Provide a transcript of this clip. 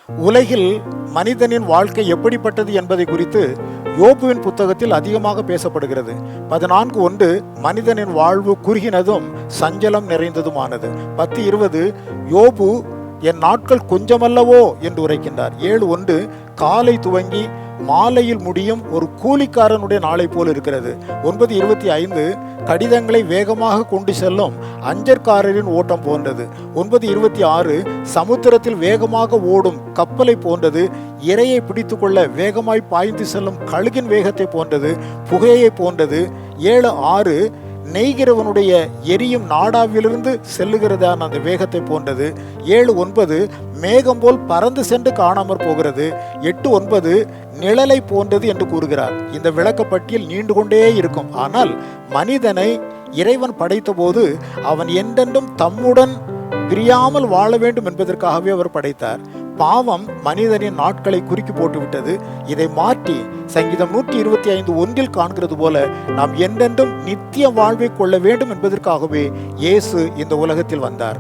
உலகில் மனிதனின் வாழ்க்கை எப்படிப்பட்டது என்பதை குறித்து யோபுவின் புத்தகத்தில் அதிகமாக பேசப்படுகிறது. 14:1 மனிதனின் வாழ்வு குறுகினதும் சஞ்சலம் நிறைந்ததுமானது. 10:20 யோபு என் நாட்கள் கொஞ்சமல்லவோ என்று உரைக்கின்றார். 7:1 காலை துவங்கி மாலையில் முடியும் ஒரு கூலிக்காரனுடைய நாளை போல் இருக்கிறது. 9:25 கடிதங்களை வேகமாக கொண்டு செல்லும் அஞ்சற்காரரின் ஓட்டம் போன்றது. 9:26 சமுத்திரத்தில் வேகமாக ஓடும் கப்பலை போன்றது. இரையை பிடித்து கொள்ள வேகமாய் பாய்ந்து செல்லும் கழுகின் வேகத்தை போன்றது, புகையை போன்றது. 7:6 நெய்கிறவனுடைய எரியும் நாடாவிலிருந்து செல்லுகிறதான அந்த வேகத்தை போன்றது. 7:9 மேகம் போல் பறந்து சென்று காணாமற் போகிறது. 8:9 நிழலை போன்றது என்று கூறுகிறார். இந்த விளக்கப்பட்டியல் நீண்டு கொண்டே இருக்கும். ஆனால் மனிதனை இறைவன் படைத்த போது அவன் என்றென்றும் தம்முடன் பிரியாமல் வாழ வேண்டும் என்பதற்காகவே அவர் படைத்தார். பாவம் மனிதனின் நாட்களை குறுக்கி போட்டுவிட்டது. இதை மாற்றி சங்கீதம் 125:1 காண்கிறது போல நாம் என்றென்றும் நித்திய வாழ்வை கொள்ள வேண்டும் என்பதற்காகவே இயேசு இந்த உலகத்தில் வந்தார்.